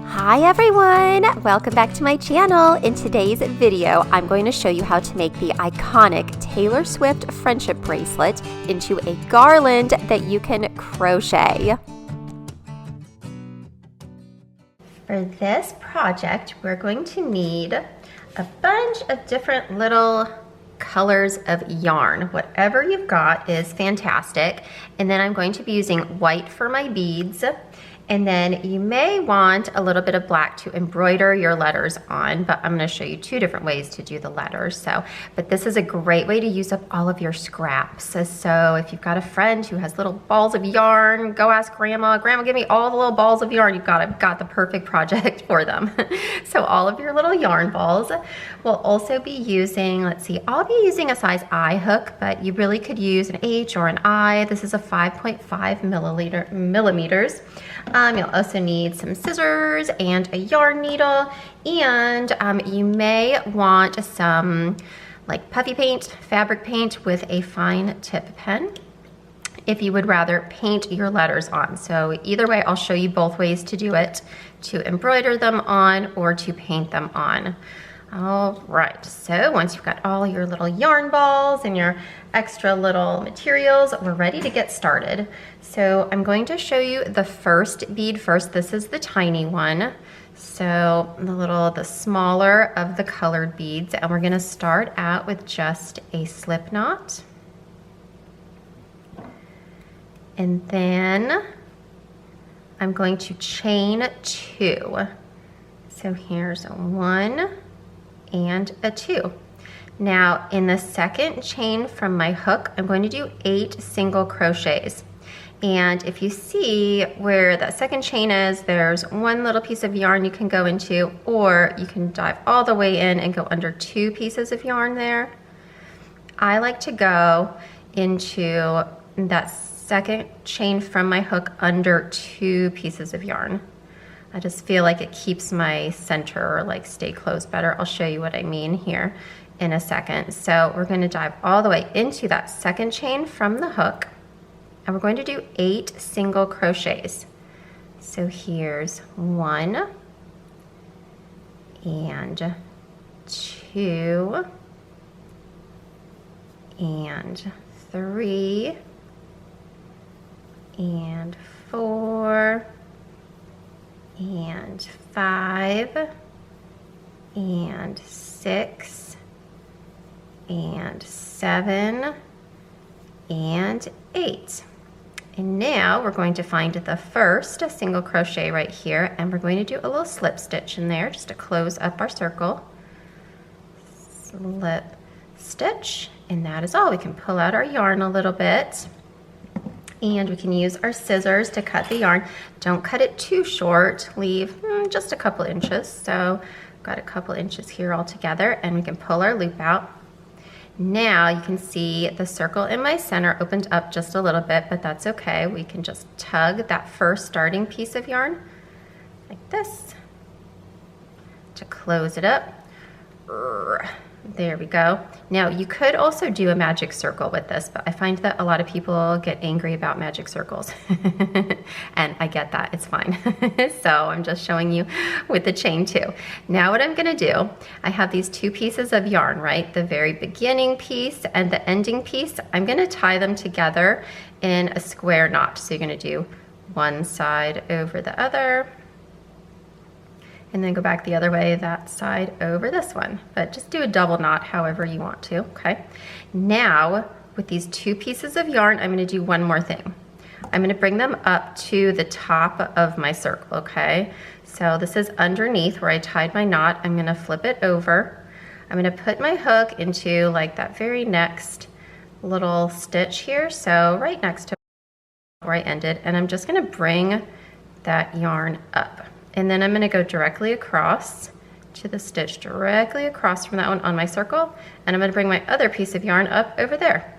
Hi everyone! Welcome back to my channel. In today's video, I'm going to show you how to make the iconic Taylor Swift friendship bracelet into a garland that you can crochet. For this project, we're going to need a bunch of different little colors of yarn. Whatever you've got is fantastic. And then I'm going to be using white for my beads. And then you may want a little bit of black to embroider your letters on, but I'm going to show you two different ways to do the letters. But this is a great way to use up all of your scraps. So if you've got a friend who has little balls of yarn, go ask Grandma. Grandma, give me all the little balls of yarn. You've got the perfect project for them. So all of your little yarn balls. We'll also be using, let's see, I'll be using a size I hook, but you really could use an H or an I. This is a 5.5 millimeters. You'll also need some scissors and a yarn needle, and you may want some like puffy paint, fabric paint with a fine tip pen if you would rather paint your letters on. So either way, I'll show you both ways to do it, to embroider them on or to paint them on. All right, so once you've got all your little yarn balls and your extra little materials, we're ready to get started. So I'm going to show you the first bead first. This is the tiny one. So the smaller of the colored beads, and we're gonna start out with just a slip knot. And then I'm going to chain two. So here's a 1 and a 2. Now in the second chain from my hook, I'm going to do 8 single crochets. And if you see where that second chain is, there's one little piece of yarn you can go into, or you can dive all the way in and go under 2 pieces of yarn there. I like to go into that second chain from my hook under 2 pieces of yarn. I just feel like it keeps my center like stay closed better. I'll show you what I mean here in a second. So we're going to dive all the way into that second chain from the hook, and we're going to do 8 single crochets. So here's 1 and 2 and 3 and 4 and 5 and 6 and 7 and 8. And now we're going to find the first single crochet right here, and we're going to do a little slip stitch in there just to close up our circle. Slip stitch, and that is all. We can pull out our yarn a little bit, and we can use our scissors to cut the yarn. Don't cut it too short, leave just a couple inches. So I've got a couple inches here all together, and we can pull our loop out. Now you can see the circle in my center opened up just a little bit, but that's okay. We can just tug that first starting piece of yarn like this to close it up. There we go. Now you could also do a magic circle with this, but I find that a lot of people get angry about magic circles. And I get that, it's fine. So I'm just showing you with the chain too. Now what I'm gonna do, I have these 2 pieces of yarn, right? The very beginning piece and the ending piece. I'm gonna tie them together in a square knot. So you're gonna do one side over the other, and then go back the other way, that side over this one. But just do a double knot however you want to, okay? Now, with these 2 pieces of yarn, I'm gonna do one more thing. I'm gonna bring them up to the top of my circle, okay? So this is underneath where I tied my knot. I'm gonna flip it over. I'm gonna put my hook into like that very next little stitch here. So right next to where I ended, and I'm just gonna bring that yarn up. And then I'm gonna go directly across to the stitch directly across from that one on my circle, and I'm gonna bring my other piece of yarn up over there.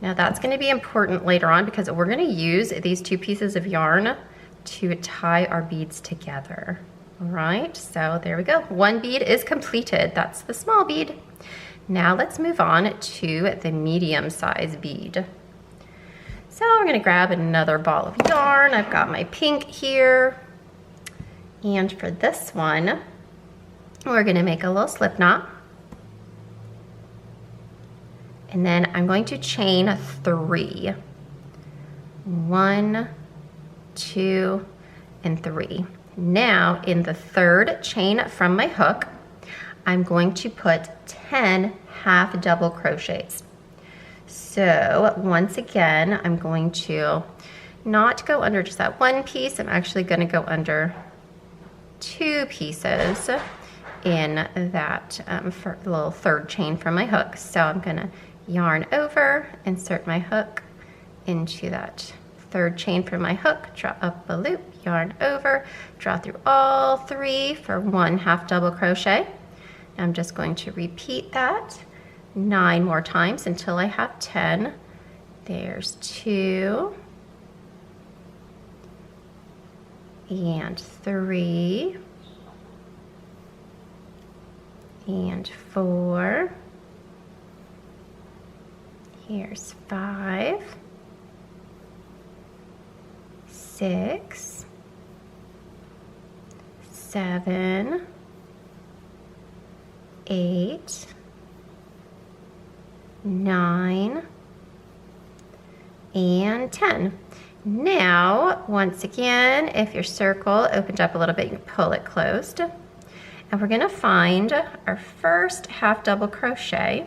Now that's gonna be important later on because we're gonna use these 2 pieces of yarn to tie our beads together. All right, so there we go. 1 bead is completed. That's the small bead. Now let's move on to the medium size bead. So we're gonna grab another ball of yarn. I've got my pink here. And for this one, we're gonna make a little slip knot. And then I'm going to chain 3. 1, 2, and 3. Now in the third chain from my hook, I'm going to put 10 half double crochets. So once again, I'm going to not go under just that one piece. I'm actually going to go under 2 pieces in that little third chain from my hook. So I'm going to yarn over, insert my hook into that third chain from my hook, draw up a loop, yarn over, draw through all 3 for 1 half double crochet. I'm just going to repeat that 9 more times until I have 10. There's 2 and 3 and 4. Here's 5, 6, 7, 8, 9, and 10. Now, once again, if your circle opened up a little bit, you can pull it closed. And we're going to find our first half double crochet.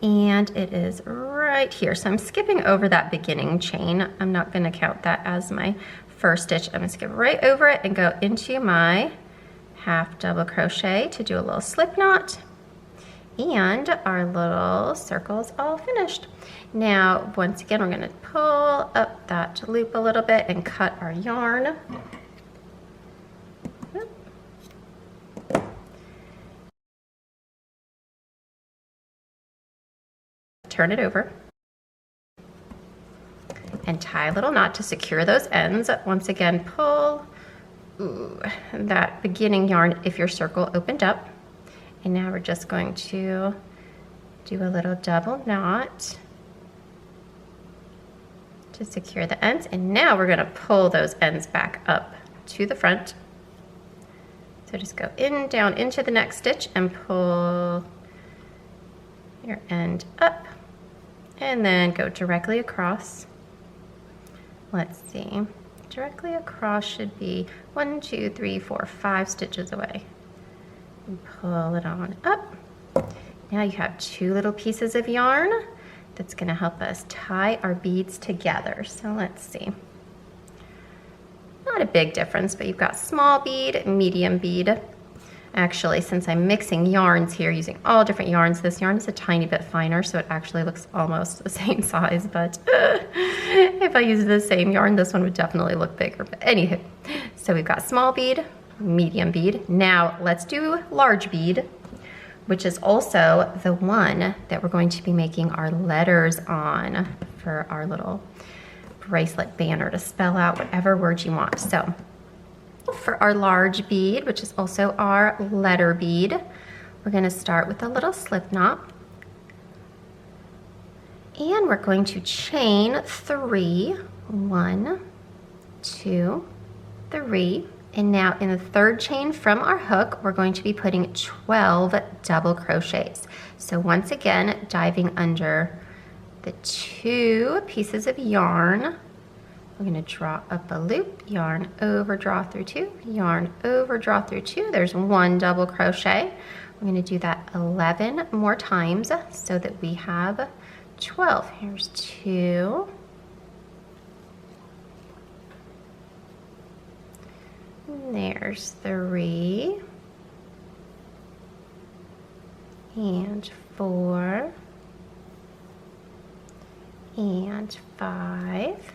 And it is right here. So I'm skipping over that beginning chain. I'm not going to count that as my first stitch. I'm going to skip right over it and go into my half double crochet to do a little slip knot. And our little circle is all finished. Now, once again, we're going to pull up that loop a little bit and cut our yarn. Turn it over and tie a little knot to secure those ends. Once again, pull that beginning yarn if your circle opened up. And now we're just going to do a little double knot to secure the ends. And now we're going to pull those ends back up to the front. So just go in, down into the next stitch and pull your end up. And then go directly across. Let's see, directly across should be 1, 2, 3, 4, 5 stitches away. And pull it on up. Now you have 2 little pieces of yarn that's going to help us tie our beads together. So let's see. Not a big difference, but you've got small bead, medium bead. Actually, since I'm mixing yarns here using all different yarns, this yarn is a tiny bit finer, so it actually looks almost the same size, but if I use the same yarn, this one would definitely look bigger. But anywho, so we've got small bead, medium bead. Now let's do large bead, which is also the one that we're going to be making our letters on for our little bracelet banner to spell out whatever words you want. So for our large bead, which is also our letter bead, we're going to start with a little slip knot. And we're going to chain 3. 1, 2, 3. And now in the third chain from our hook, we're going to be putting 12 double crochets. So once again, diving under the 2 pieces of yarn. We're going to draw up a loop, yarn over, draw through 2, yarn over, draw through 2. There's 1 double crochet. We're going to do that 11 more times so that we have 12. Here's 2. And there's 3. And 4. And 5.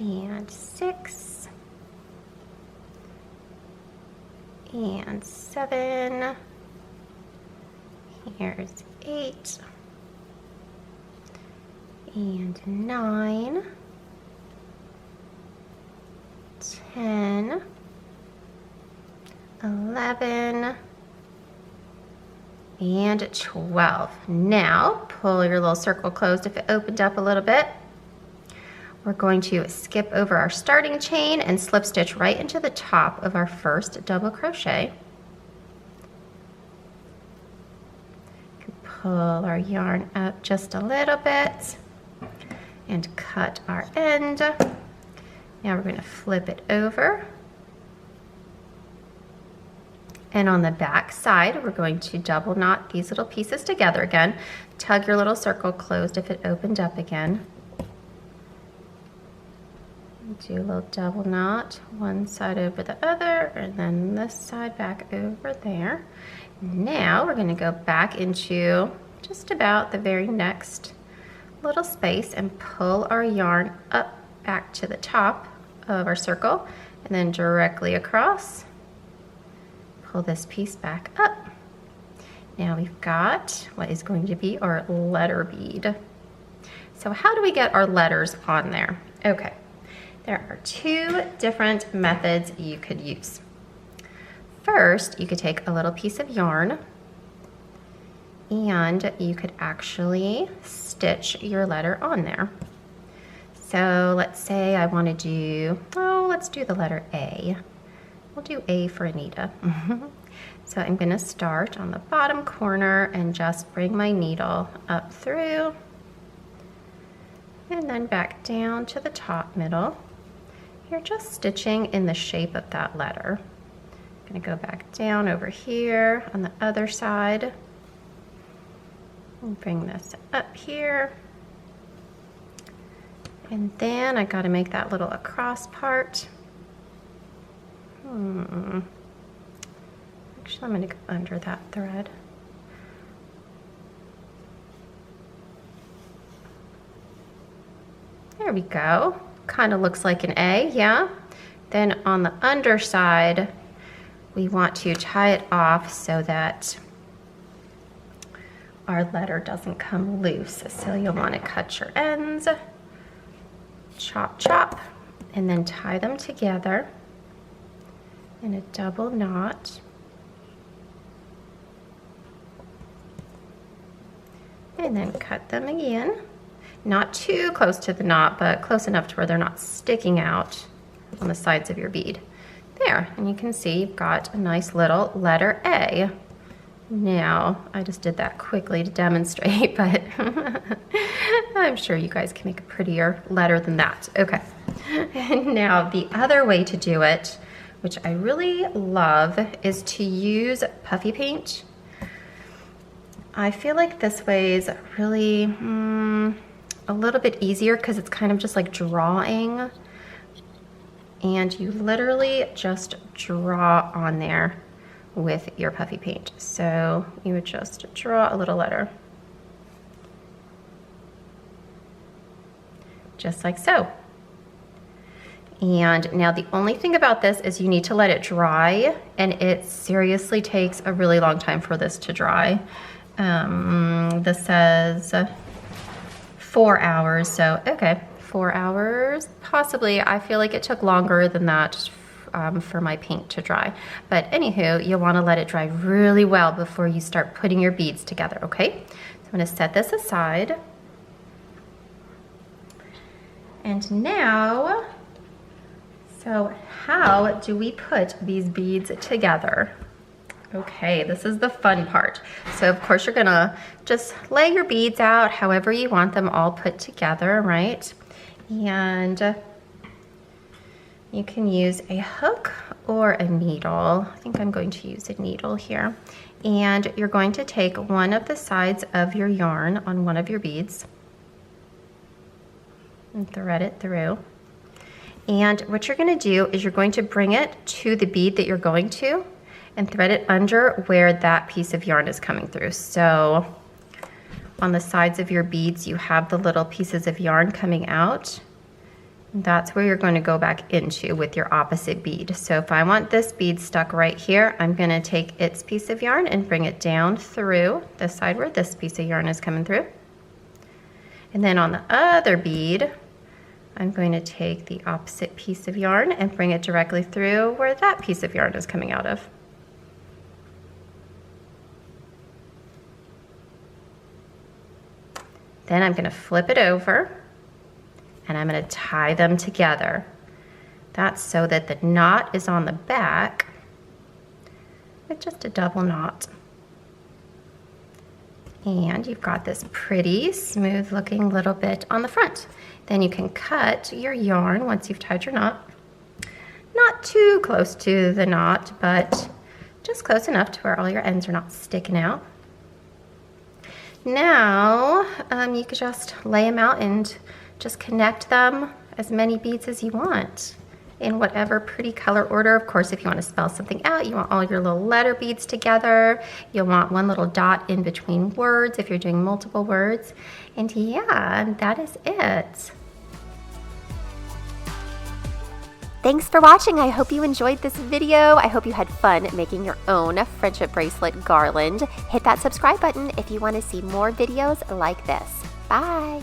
And 6, and 7, here's 8, and 9, 10, 11, and 12. Now pull your little circle closed if it opened up a little bit. We're going to skip over our starting chain and slip stitch right into the top of our first double crochet. Pull our yarn up just a little bit and cut our end. Now we're going to flip it over. And on the back side, we're going to double knot these little pieces together again. Tug your little circle closed if it opened up again. Do a little double knot, one side over the other, and then this side back over there. Now we're going to go back into just about the very next little space and pull our yarn up back to the top of our circle, and then directly across. Pull this piece back up. Now we've got what is going to be our letter bead. So how do we get our letters on there? Okay. There are two different methods you could use. First, you could take a little piece of yarn and you could actually stitch your letter on there. So let's say I want to do, let's do the letter A. We'll do A for Anita. So I'm going to start on the bottom corner and just bring my needle up through and then back down to the top middle. You're just stitching in the shape of that letter. I'm going to go back down over here on the other side and bring this up here. And then I got to make that little across part. Actually, I'm going to go under that thread. There we go. Kind of looks like an A, yeah. Then on the underside, we want to tie it off so that our letter doesn't come loose. So you'll want to cut your ends, chop, chop, and then tie them together in a double knot. And then cut them again. Not too close to the knot, but close enough to where they're not sticking out on the sides of your bead. There, and you can see you've got a nice little letter A. Now, I just did that quickly to demonstrate, but I'm sure you guys can make a prettier letter than that. Okay, and now the other way to do it, which I really love, is to use puffy paint. I feel like this way is really a little bit easier because it's kind of just like drawing, and you literally just draw on there with your puffy paint. So you would just draw a little letter, just like so. And now the only thing about this is you need to let it dry, and it seriously takes a really long time for this to dry. This says 4 hours, so okay, 4 hours, possibly. I feel like it took longer than that for my paint to dry. But anywho, you'll want to let it dry really well before you start putting your beads together, okay? So I'm going to set this aside. And now, so how do we put these beads together? Okay, this is the fun part. So of course you're gonna just lay your beads out however you want them all put together, right? And you can use a hook or a needle. I think I'm going to use a needle here. And you're going to take one of the sides of your yarn on one of your beads and thread it through. And what you're gonna do is you're going to bring it to the bead that you're going to and thread it under where that piece of yarn is coming through. So on the sides of your beads, you have the little pieces of yarn coming out. That's where you're going to go back into with your opposite bead. So if I want this bead stuck right here, I'm going to take its piece of yarn and bring it down through the side where this piece of yarn is coming through. And then on the other bead, I'm going to take the opposite piece of yarn and bring it directly through where that piece of yarn is coming out of. Then I'm going to flip it over and I'm going to tie them together. That's so that the knot is on the back with just a double knot. And you've got this pretty smooth looking little bit on the front. Then you can cut your yarn once you've tied your knot. Not too close to the knot, but just close enough to where all your ends are not sticking out. Now you can just lay them out and just connect them as many beads as you want in whatever pretty color order. Of course, if you want to spell something out, you want all your little letter beads together. You'll want one little dot in between words if you're doing multiple words. And yeah, that is it. Thanks for watching. I hope you enjoyed this video. I hope you had fun making your own friendship bracelet garland. Hit that subscribe button if you want to see more videos like this. Bye.